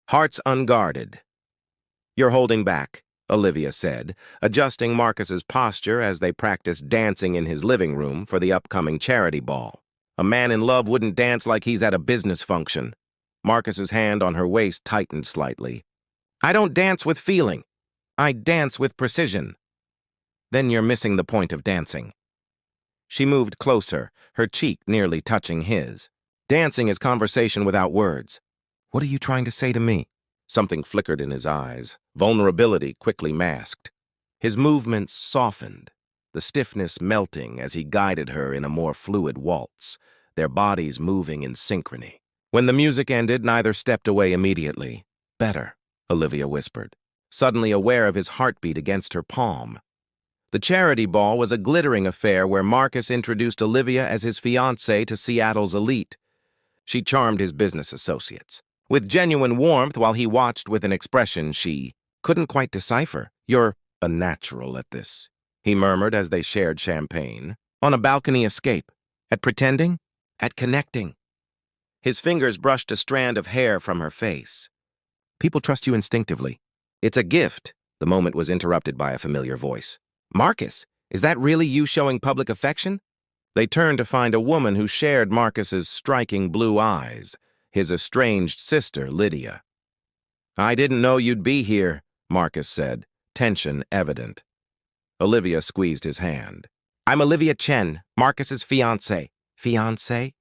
Hearts unguarded. "You're holding back," Olivia said, adjusting Marcus's posture as they practiced dancing in his living room for the upcoming charity ball. A man in love wouldn't dance like he's at a business function. Marcus's hand on her waist tightened slightly. "I don't dance with feeling. I dance with precision." "Then you're missing the point of dancing." She moved closer, her cheek nearly touching his. "Dancing is conversation without words." "What are you trying to say to me?" Something flickered in his eyes, vulnerability quickly masked. His movements softened, the stiffness melting as he guided her in a more fluid waltz, their bodies moving in synchrony. When the music ended, neither stepped away immediately. "Better," Olivia whispered, suddenly aware of his heartbeat against her palm. The charity ball was a glittering affair where Marcus introduced Olivia as his fiancée to Seattle's elite. She charmed his business associates with genuine warmth while he watched with an expression she couldn't quite decipher. "You're a natural at this," he murmured as they shared champagne. "On a balcony escape. At pretending? At connecting." His fingers brushed a strand of hair from her face. "People trust you instinctively." "It's a gift." The moment was interrupted by a familiar voice. "Marcus, is that really you showing public affection?" They turned to find a woman who shared Marcus's striking blue eyes, his estranged sister, Lydia. "I didn't know you'd be here," Marcus said, tension evident. Olivia squeezed his hand. "I'm Olivia Chen, Marcus's fiancée." "Fiancée?"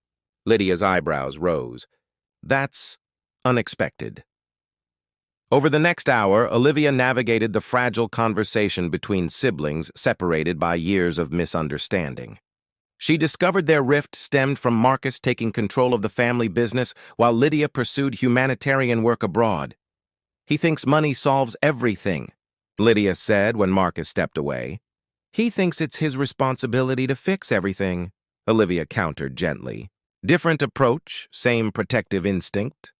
Lydia's eyebrows rose. "That's unexpected." Over the next hour, Olivia navigated the fragile conversation between siblings separated by years of misunderstanding. She discovered their rift stemmed from Marcus taking control of the family business while Lydia pursued humanitarian work abroad. "He thinks money solves everything," Lydia said when Marcus stepped away. "He thinks it's his responsibility to fix everything," Olivia countered gently. Different approach, same protective instinct.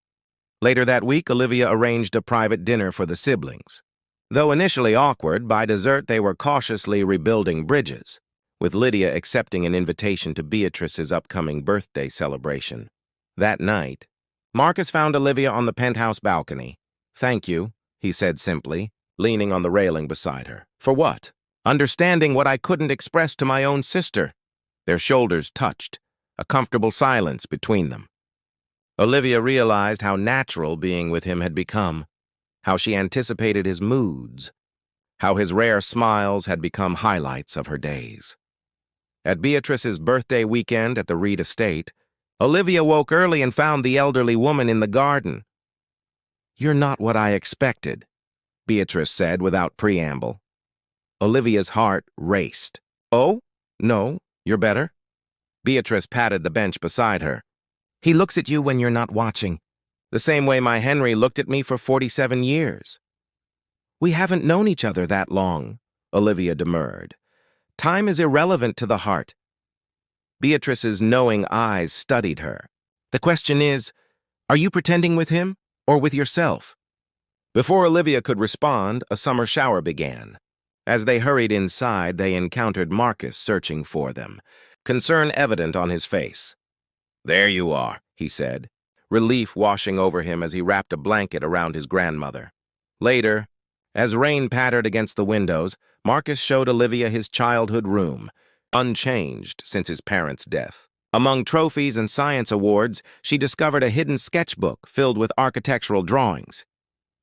Later that week, Olivia arranged a private dinner for the siblings. Though initially awkward, by dessert they were cautiously rebuilding bridges, with Lydia accepting an invitation to Beatrice's upcoming birthday celebration. That night, Marcus found Olivia on the penthouse balcony. "Thank you," he said simply, leaning on the railing beside her. "For what?" "Understanding what I couldn't express to my own sister." Their shoulders touched, a comfortable silence between them. Olivia realized how natural being with him had become, how she anticipated his moods, how his rare smiles had become highlights of her days. At Beatrice's birthday weekend at the Reed estate, Olivia woke early and found the elderly woman in the garden. "You're not what I expected," Beatrice said without preamble. Olivia's heart raced. "Oh? No, you're better?" Beatrice patted the bench beside her. "He looks at you when you're not watching, the same way my Henry looked at me for 47 years. "We haven't known each other that long," Olivia demurred. "Time is irrelevant to the heart." Beatrice's knowing eyes studied her. "The question is, are you pretending with him or with yourself?" Before Olivia could respond, a summer shower began. As they hurried inside, they encountered Marcus searching for them, concern evident on his face. "There you are," he said, relief washing over him as he wrapped a blanket around his grandmother. Later, as rain pattered against the windows, Marcus showed Olivia his childhood room, unchanged since his parents' death. Among trophies and science awards, she discovered a hidden sketchbook filled with architectural drawings.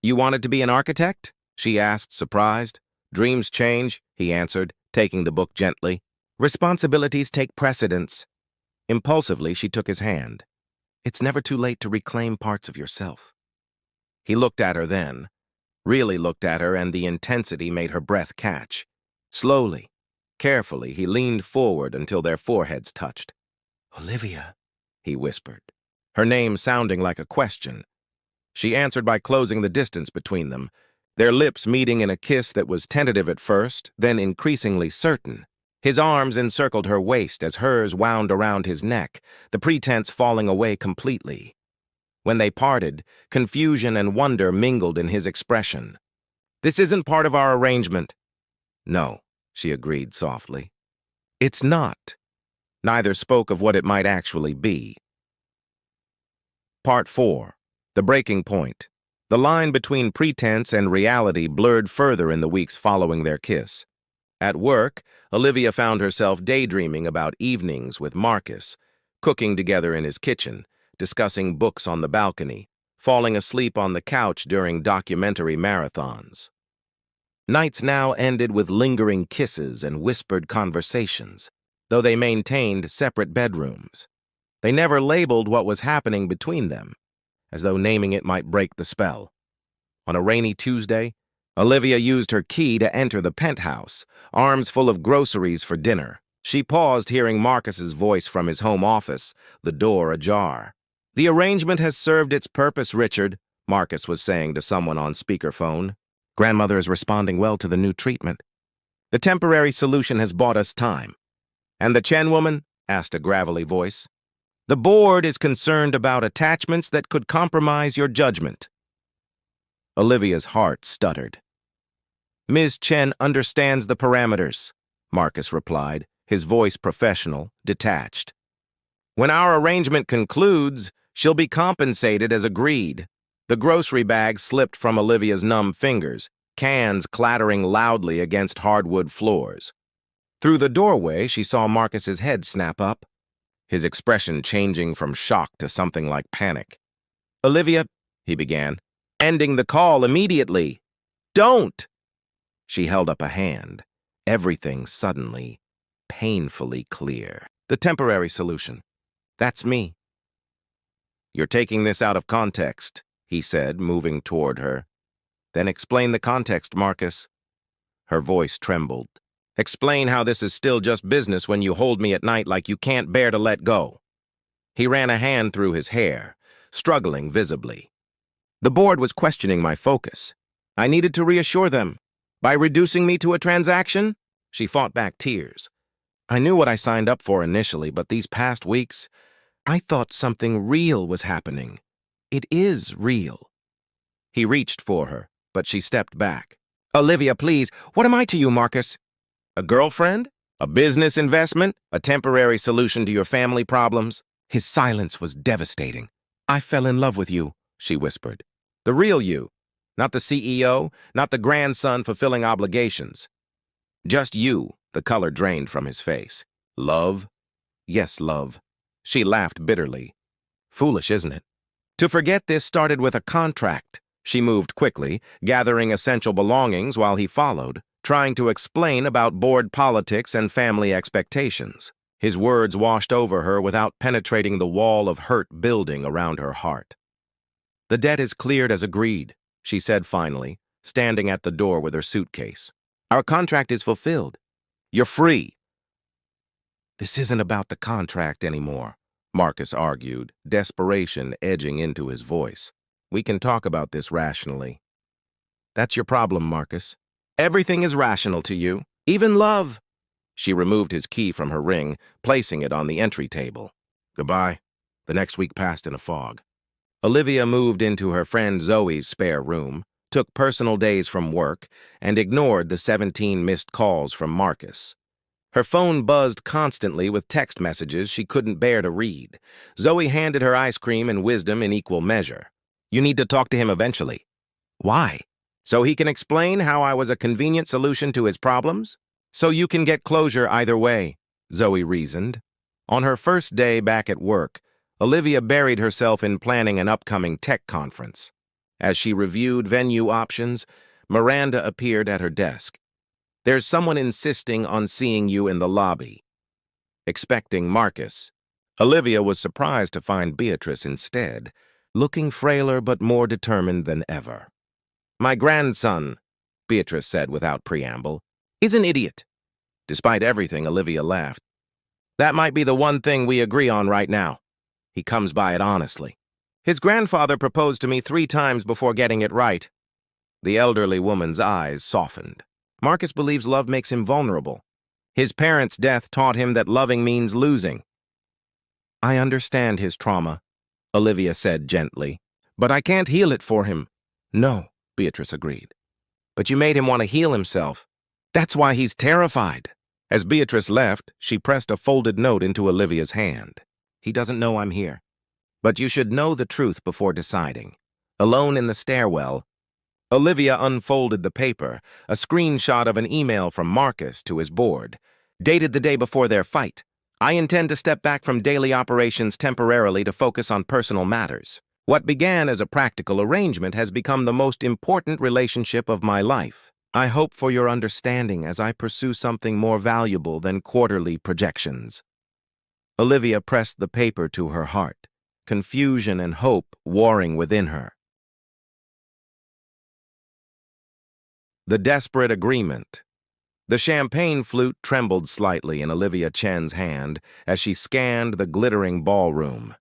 "You wanted to be an architect?" she asked, surprised. "Dreams change," he answered, taking the book gently. "Responsibilities take precedence." Impulsively, she took his hand. "It's never too late to reclaim parts of yourself." He looked at her then, really looked at her, and the intensity made her breath catch. Slowly, carefully, he leaned forward until their foreheads touched. "Olivia," he whispered, her name sounding like a question. She answered by closing the distance between them, their lips meeting in a kiss that was tentative at first, then increasingly certain. His arms encircled her waist as hers wound around his neck, the pretense falling away completely. When they parted, confusion and wonder mingled in his expression. "This isn't part of our arrangement." "No," she agreed softly. "It's not." Neither spoke of what it might actually be. Part 4. The Breaking Point. The line between pretense and reality blurred further in the weeks following their kiss. At work, Olivia found herself daydreaming about evenings with Marcus, cooking together in his kitchen, discussing books on the balcony, falling asleep on the couch during documentary marathons. Nights now ended with lingering kisses and whispered conversations, though they maintained separate bedrooms. They never labeled what was happening between them, as though naming it might break the spell. On a rainy Tuesday, Olivia used her key to enter the penthouse, arms full of groceries for dinner. She paused, hearing Marcus's voice from his home office, the door ajar. "The arrangement has served its purpose, Richard," Marcus was saying to someone on speakerphone. "Grandmother is responding well to the new treatment. The temporary solution has bought us time." "And the Chen woman?" asked a gravelly voice. "The board is concerned about attachments that could compromise your judgment." Olivia's heart stuttered. "Ms. Chen understands the parameters," Marcus replied, his voice professional, detached. "When our arrangement concludes, she'll be compensated as agreed." The grocery bag slipped from Olivia's numb fingers, cans clattering loudly against hardwood floors. Through the doorway, she saw Marcus's head snap up, his expression changing from shock to something like panic. "Olivia," he began, "ending the call immediately." "Don't!" She held up a hand, everything suddenly, painfully clear. "The temporary solution. That's me." "You're taking this out of context," he said, moving toward her. "Then explain the context, Marcus." Her voice trembled. "Explain how this is still just business when you hold me at night like you can't bear to let go." He ran a hand through his hair, struggling visibly. "The board was questioning my focus. I needed to reassure them. By reducing me to a transaction?" She fought back tears. "I knew what I signed up for initially, but these past weeks, I thought something real was happening. It is real." He reached for her, but she stepped back. "Olivia, please, what am I to you, Marcus? A girlfriend? A business investment? A temporary solution to your family problems?" His silence was devastating. "I fell in love with you," she whispered. "The real you. Not the CEO, not the grandson fulfilling obligations. Just you." The color drained from his face. "Love?" "Yes, love." She laughed bitterly. "Foolish, isn't it? To forget this started with a contract." She moved quickly, gathering essential belongings while he followed, trying to explain about board politics and family expectations. His words washed over her without penetrating the wall of hurt building around her heart. "The debt is cleared as agreed," she said finally, standing at the door with her suitcase. "Our contract is fulfilled. You're free." "This isn't about the contract anymore," Marcus argued, desperation edging into his voice. "We can talk about this rationally." "That's your problem, Marcus. Everything is rational to you, even love." She removed his key from her ring, placing it on the entry table. "Goodbye." The next week passed in a fog. Olivia moved into her friend Zoe's spare room, took personal days from work, and ignored the 17 missed calls from Marcus. Her phone buzzed constantly with text messages she couldn't bear to read. Zoe handed her ice cream and wisdom in equal measure. "You need to talk to him eventually." "Why?" "So he can explain how I was a convenient solution to his problems? So you can get closure either way," Zoe reasoned. On her first day back at work, Olivia buried herself in planning an upcoming tech conference. As she reviewed venue options, Miranda appeared at her desk. "There's someone insisting on seeing you in the lobby." Expecting Marcus, Olivia was surprised to find Beatrice instead, looking frailer but more determined than ever. "My grandson," Beatrice said without preamble, "is an idiot." Despite everything, Olivia laughed. "That might be the one thing we agree on right now. He comes by it honestly. His grandfather proposed to me 3 times before getting it right." The elderly woman's eyes softened. "Marcus believes love makes him vulnerable. His parents' death taught him that loving means losing." "I understand his trauma," Olivia said gently, "but I can't heal it for him." "No," Beatrice agreed. "But you made him want to heal himself. That's why he's terrified." As Beatrice left, she pressed a folded note into Olivia's hand. "He doesn't know I'm here. But you should know the truth before deciding." Alone in the stairwell, Olivia unfolded the paper, a screenshot of an email from Marcus to his board, dated the day before their fight. I intend to step back from daily operations temporarily to focus on personal matters. What began as a practical arrangement has become the most important relationship of my life. I hope for your understanding as I pursue something more valuable than quarterly projections. Olivia pressed the paper to her heart, confusion and hope warring within her. The desperate agreement. The champagne flute trembled slightly in Olivia Chen's hand as she scanned the glittering ballroom.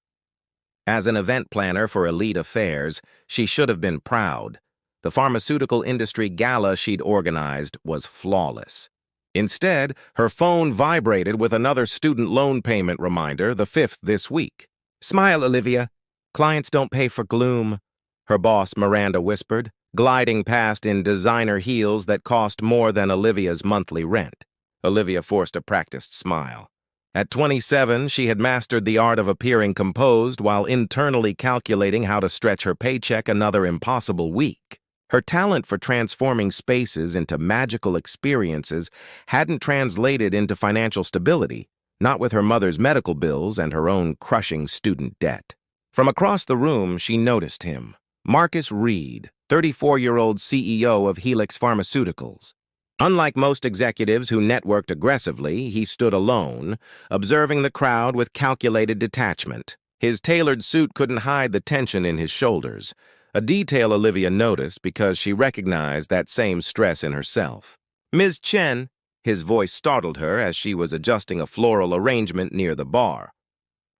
As an event planner for elite affairs, she should have been proud. The pharmaceutical industry gala she'd organized was flawless. Instead, her phone vibrated with another student loan payment reminder, the 5th this week. "Smile, Olivia. Clients don't pay for gloom," her boss Miranda whispered, gliding past in designer heels that cost more than Olivia's monthly rent. Olivia forced a practiced smile. At 27, she had mastered the art of appearing composed while internally calculating how to stretch her paycheck another impossible week. Her talent for transforming spaces into magical experiences hadn't translated into financial stability, not with her mother's medical bills and her own crushing student debt. From across the room, she noticed him. Marcus Reed, 34-year-old CEO of Helix Pharmaceuticals. Unlike most executives who networked aggressively, he stood alone, observing the crowd with calculated detachment. His tailored suit couldn't hide the tension in his shoulders, a detail Olivia noticed because she recognized that same stress in herself. "Ms. Chen," his voice startled her as she was adjusting a floral arrangement near the bar.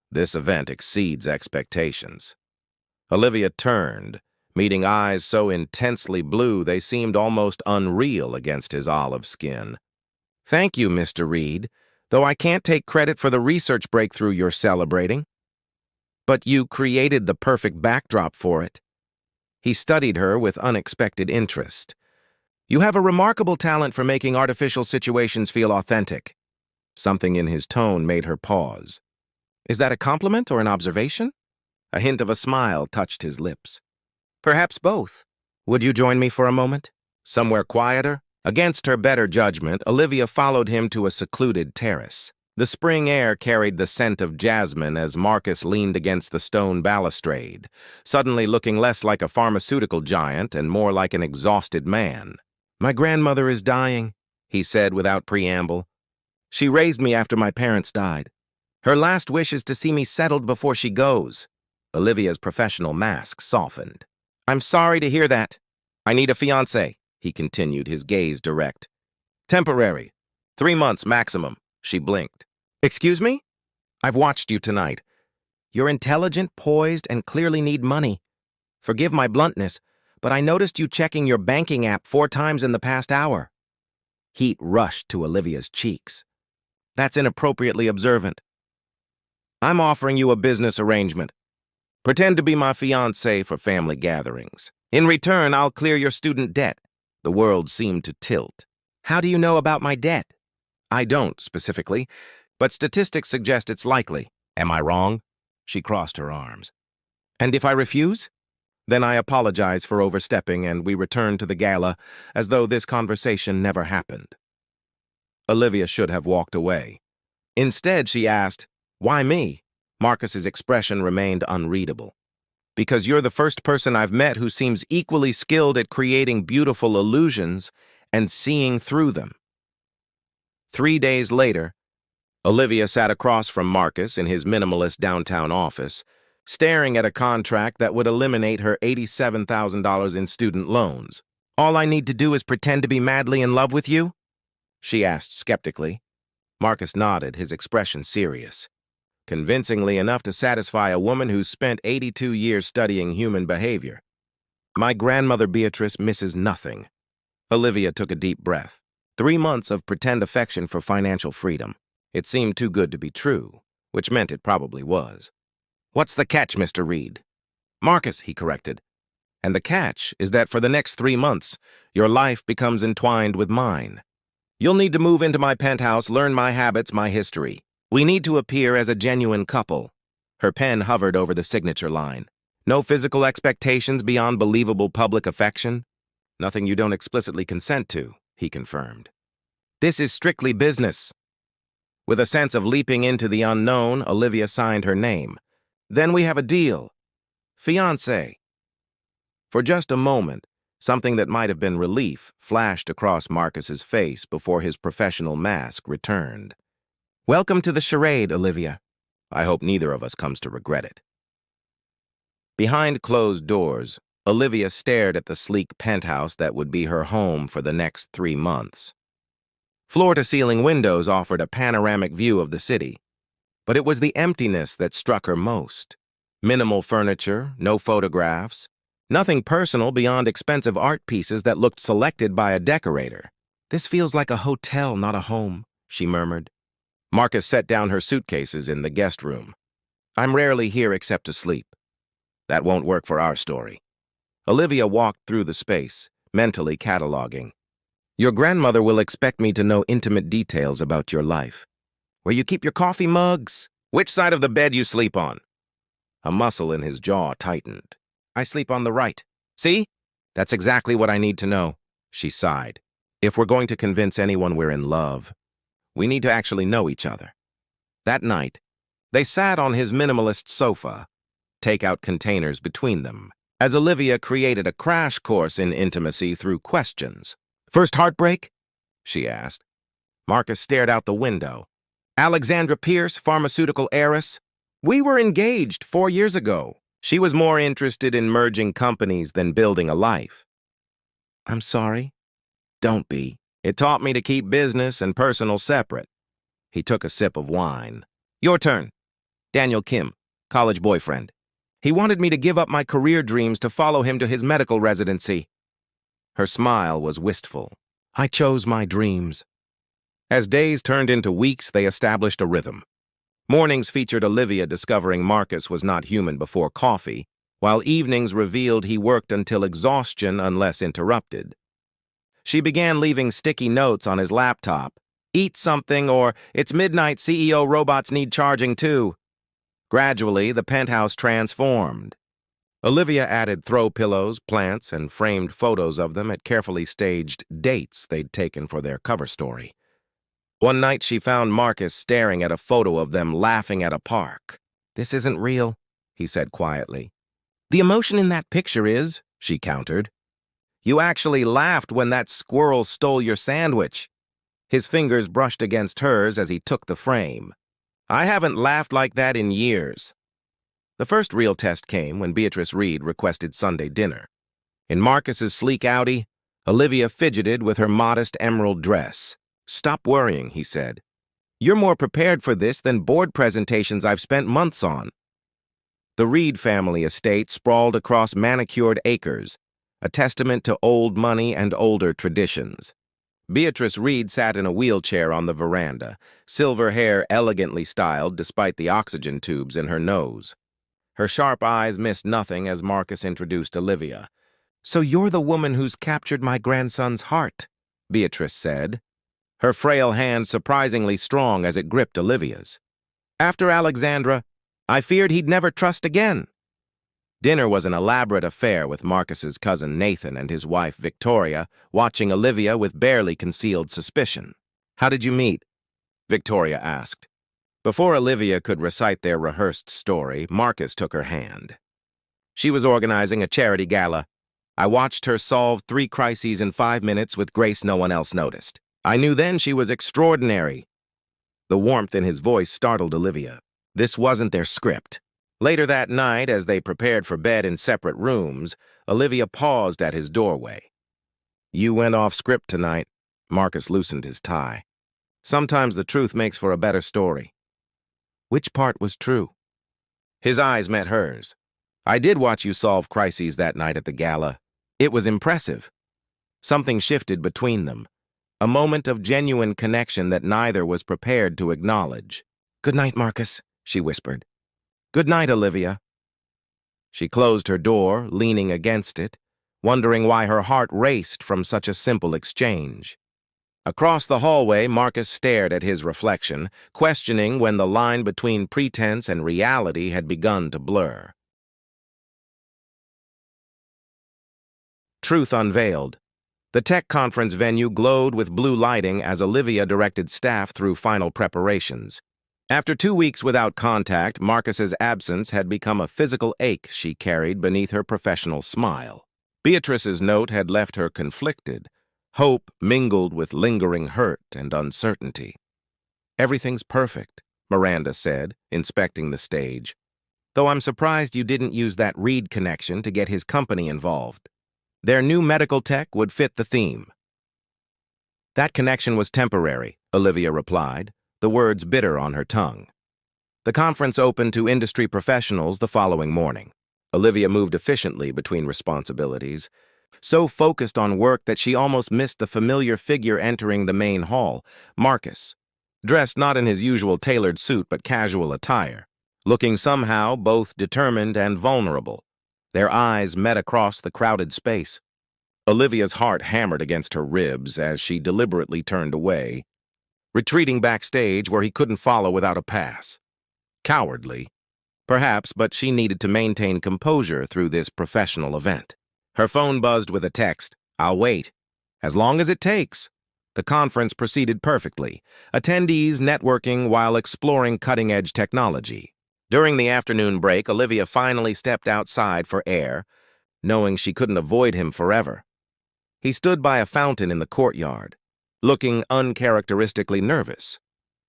This event exceeds expectations. Olivia turned, meeting eyes so intensely blue they seemed almost unreal against his olive skin. "Thank you, Mr. Reed, though I can't take credit for the research breakthrough you're celebrating. But you created the perfect backdrop for it." He studied her with unexpected interest. "You have a remarkable talent for making artificial situations feel authentic." Something in his tone made her pause. "Is that a compliment or an observation?" A hint of a smile touched his lips. "Perhaps both. Would you join me for a moment? Somewhere quieter?" Against her better judgment, Olivia followed him to a secluded terrace. The spring air carried the scent of jasmine as Marcus leaned against the stone balustrade, suddenly looking less like a pharmaceutical giant and more like an exhausted man. "My grandmother is dying," he said without preamble. "She raised me after my parents died. Her last wish is to see me settled before she goes." Olivia's professional mask softened. "I'm sorry to hear that. I need a fiancé," he continued, his gaze direct. "Temporary. 3 months maximum." She blinked. "Excuse me? I've watched you tonight. You're intelligent, poised, and clearly need money. Forgive my bluntness, but I noticed you checking your banking app 4 times in the past hour." Heat rushed to Olivia's cheeks. "That's inappropriately observant. I'm offering you a business arrangement. Pretend to be my fiancé for family gatherings. In return, I'll clear your student debt." The world seemed to tilt. "How do you know about my debt?" "I don't, specifically, but statistics suggest it's likely. Am I wrong?" She crossed her arms. "And if I refuse?" "Then I apologize for overstepping and we return to the gala as though this conversation never happened." Olivia should have walked away. Instead, she asked, "Why me?" Marcus's expression remained unreadable. "Because you're the first person I've met who seems equally skilled at creating beautiful illusions and seeing through them." 3 days later, Olivia sat across from Marcus in his minimalist downtown office, staring at a contract that would eliminate her $87,000 in student loans. "All I need to do is pretend to be madly in love with you?" she asked skeptically. Marcus nodded, his expression serious. "Convincingly enough to satisfy a woman who's spent 82 years studying human behavior. My grandmother Beatrice misses nothing." Olivia took a deep breath. 3 months of pretend affection for financial freedom. It seemed too good to be true, which meant it probably was. "What's the catch, Mr. Reed?" "Marcus," he corrected. "And the catch is that for the next 3 months, your life becomes entwined with mine. You'll need to move into my penthouse, learn my habits, my history. We need to appear as a genuine couple." Her pen hovered over the signature line. No physical expectations beyond believable public affection? Nothing you don't explicitly consent to, he confirmed. This is strictly business. With a sense of leaping into the unknown, Olivia signed her name. Then we have a deal. Fiancé. For just a moment, something that might have been relief flashed across Marcus's face before his professional mask returned. Welcome to the charade, Olivia. I hope neither of us comes to regret it. Behind closed doors, Olivia stared at the sleek penthouse that would be her home for the next 3 months. Floor-to-ceiling windows offered a panoramic view of the city, but it was the emptiness that struck her most. Minimal furniture, no photographs, nothing personal beyond expensive art pieces that looked selected by a decorator. This feels like a hotel, not a home, she murmured. Marcus set down her suitcases in the guest room. I'm rarely here except to sleep. That won't work for our story. Olivia walked through the space, mentally cataloging. Your grandmother will expect me to know intimate details about your life. Where you keep your coffee mugs? Which side of the bed you sleep on? A muscle in his jaw tightened. I sleep on the right. See? That's exactly what I need to know, she sighed. If we're going to convince anyone we're in love, we need to actually know each other. That night, they sat on his minimalist sofa, takeout containers between them, as Olivia created a crash course in intimacy through questions. First heartbreak? She asked. Marcus stared out the window. Alexandra Pierce, pharmaceutical heiress? We were engaged 4 years ago. She was more interested in merging companies than building a life. I'm sorry. Don't be. It taught me to keep business and personal separate. He took a sip of wine. Your turn. Daniel Kim, college boyfriend. He wanted me to give up my career dreams to follow him to his medical residency. Her smile was wistful. I chose my dreams. As days turned into weeks, they established a rhythm. Mornings featured Olivia discovering Marcus was not human before coffee, while evenings revealed he worked until exhaustion unless interrupted. She began leaving sticky notes on his laptop. Eat something, or it's midnight, CEO robots need charging too. Gradually, the penthouse transformed. Olivia added throw pillows, plants, and framed photos of them at carefully staged dates they'd taken for their cover story. One night she found Marcus staring at a photo of them laughing at a park. This isn't real, he said quietly. The emotion in that picture is, she countered. You actually laughed when that squirrel stole your sandwich. His fingers brushed against hers as he took the frame. I haven't laughed like that in years. The first real test came when Beatrice Reed requested Sunday dinner. In Marcus's sleek Audi, Olivia fidgeted with her modest emerald dress. Stop worrying, he said. You're more prepared for this than board presentations I've spent months on. The Reed family estate sprawled across manicured acres, a testament to old money and older traditions. Beatrice Reed sat in a wheelchair on the veranda, silver hair elegantly styled despite the oxygen tubes in her nose. Her sharp eyes missed nothing as Marcus introduced Olivia. So you're the woman who's captured my grandson's heart, Beatrice said, her frail hand surprisingly strong as it gripped Olivia's. After Alexandra, I feared he'd never trust again. Dinner was an elaborate affair with Marcus's cousin Nathan and his wife Victoria, watching Olivia with barely concealed suspicion. How did you meet? Victoria asked. Before Olivia could recite their rehearsed story, Marcus took her hand. She was organizing a charity gala. I watched her solve 3 crises in 5 minutes with grace no one else noticed. I knew then she was extraordinary. The warmth in his voice startled Olivia. This wasn't their script. Later that night, as they prepared for bed in separate rooms, Olivia paused at his doorway. You went off script tonight. Marcus loosened his tie. Sometimes the truth makes for a better story. Which part was true? His eyes met hers. I did watch you solve crises that night at the gala. It was impressive. Something shifted between them. A moment of genuine connection that neither was prepared to acknowledge. Good night, Marcus, she whispered. Good night, Olivia. She closed her door, leaning against it, wondering why her heart raced from such a simple exchange. Across the hallway, Marcus stared at his reflection, questioning when the line between pretense and reality had begun to blur. Truth unveiled. The tech conference venue glowed with blue lighting as Olivia directed staff through final preparations. After 2 weeks without contact, Marcus's absence had become a physical ache she carried beneath her professional smile. Beatrice's note had left her conflicted, hope mingled with lingering hurt and uncertainty. "Everything's perfect," Miranda said, inspecting the stage. "Though I'm surprised you didn't use that Reed connection to get his company involved. Their new medical tech would fit the theme." "That connection was temporary," Olivia replied, the words bitter on her tongue. The conference opened to industry professionals the following morning. Olivia moved efficiently between responsibilities, so focused on work that she almost missed the familiar figure entering the main hall, Marcus, dressed not in his usual tailored suit but casual attire, looking somehow both determined and vulnerable. Their eyes met across the crowded space. Olivia's heart hammered against her ribs as she deliberately turned away, retreating backstage where he couldn't follow without a pass. Cowardly, perhaps, but she needed to maintain composure through this professional event. Her phone buzzed with a text, "I'll wait. As long as it takes." The conference proceeded perfectly, attendees networking while exploring cutting-edge technology. During the afternoon break, Olivia finally stepped outside for air, knowing she couldn't avoid him forever. He stood by a fountain in the courtyard, looking uncharacteristically nervous.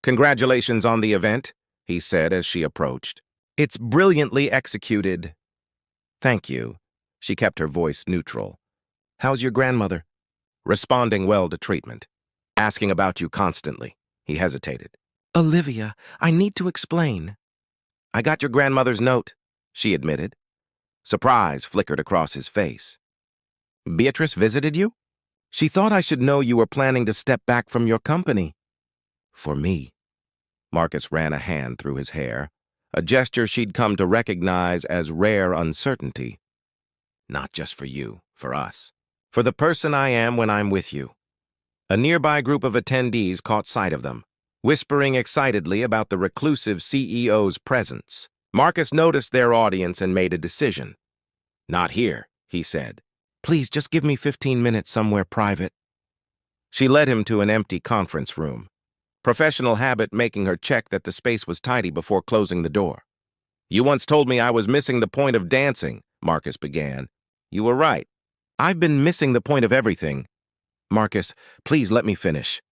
"Congratulations on the event," he said as she approached. "It's brilliantly executed." "Thank you." She kept her voice neutral. "How's your grandmother?" "Responding well to treatment. Asking about you constantly." He hesitated. "Olivia, I need to explain." "I got your grandmother's note," she admitted. Surprise flickered across his face. "Beatrice visited you? She thought I should know you were planning to step back from your company." "For me." Marcus ran a hand through his hair, a gesture she'd come to recognize as rare uncertainty. "Not just for you, for us. For the person I am when I'm with you." A nearby group of attendees caught sight of them, whispering excitedly about the reclusive CEO's presence. Marcus noticed their audience and made a decision. "Not here," he said. "Please just give me 15 minutes somewhere private." She led him to an empty conference room, professional habit making her check that the space was tidy before closing the door. "You once told me I was missing the point of dancing," Marcus began. "You were right. I've been missing the point of everything." "Marcus, please let me finish."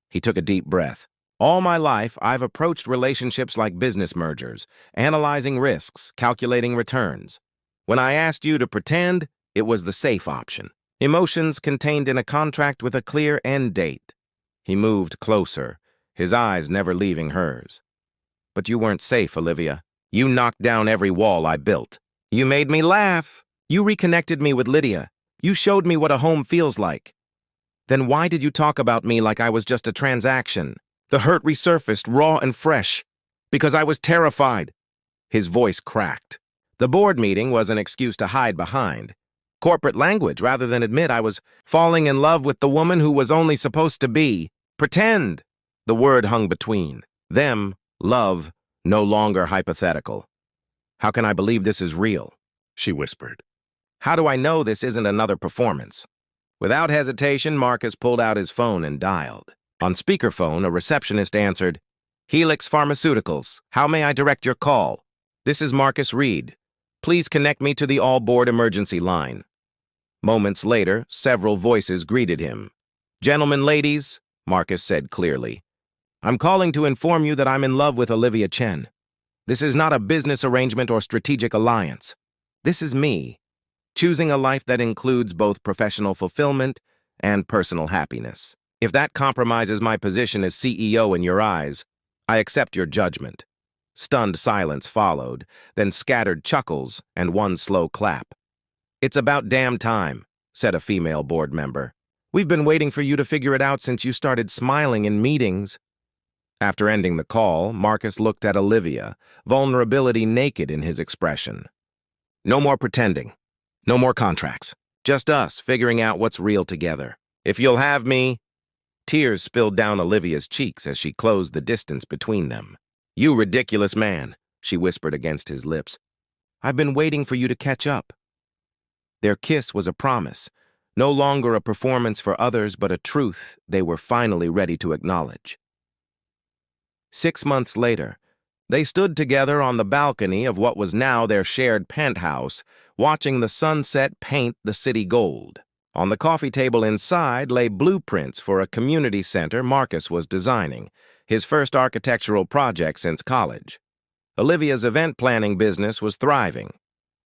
He took a deep breath. "All my life, I've approached relationships like business mergers, analyzing risks, calculating returns. When I asked you to pretend, it was the safe option. Emotions contained in a contract with a clear end date." He moved closer, his eyes never leaving hers. "But you weren't safe, Olivia. You knocked down every wall I built. You made me laugh. You reconnected me with Lydia. You showed me what a home feels like. Then why did you talk about me like I was just a transaction?" The hurt resurfaced raw and fresh. "Because I was terrified." His voice cracked. The board meeting was an excuse to hide behind. Corporate language rather than admit I was falling in love with the woman who was only supposed to be. Pretend. The word hung between. Them, love, no longer hypothetical. "How can I believe this is real?" she whispered. "How do I know this isn't another performance?" Without hesitation, Marcus pulled out his phone and dialed. On speakerphone, a receptionist answered, "Helix Pharmaceuticals. How may I direct your call?" "This is Marcus Reed. Please connect me to the all-board emergency line." Moments later, several voices greeted him. "Gentlemen, ladies," Marcus said clearly, "I'm calling to inform you that I'm in love with Olivia Chen. This is not a business arrangement or strategic alliance. This is me, choosing a life that includes both professional fulfillment and personal happiness. If that compromises my position as CEO in your eyes, I accept your judgment." Stunned silence followed, then scattered chuckles and one slow clap. "It's about damn time," said a female board member. "We've been waiting for you to figure it out since you started smiling in meetings." After ending the call, Marcus looked at Olivia, vulnerability naked in his expression. "No more pretending. No more contracts. Just us figuring out what's real together. If you'll have me—" Tears spilled down Olivia's cheeks as she closed the distance between them. "You ridiculous man," she whispered against his lips. "I've been waiting for you to catch up." Their kiss was a promise, No longer a performance for others, but a truth they were finally ready to acknowledge. 6 months later, they stood together on the balcony of what was now their shared penthouse, watching the sunset paint the city gold. On the coffee table inside lay blueprints for a community center Marcus was designing, his first architectural project since college. Olivia's event planning business was thriving,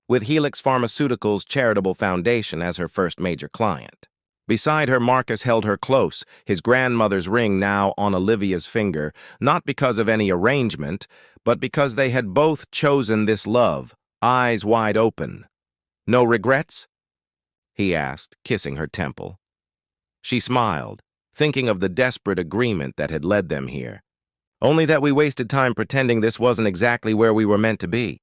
with Helix Pharmaceuticals' charitable foundation as her first major client. Beside her, Marcus held her close, his grandmother's ring now on Olivia's finger, not because of any arrangement, but because they had both chosen this love, eyes wide open. "No regrets?" he asked, kissing her temple. She smiled, thinking of the desperate agreement that had led them here. "Only that we wasted time pretending this wasn't exactly where we were meant to be."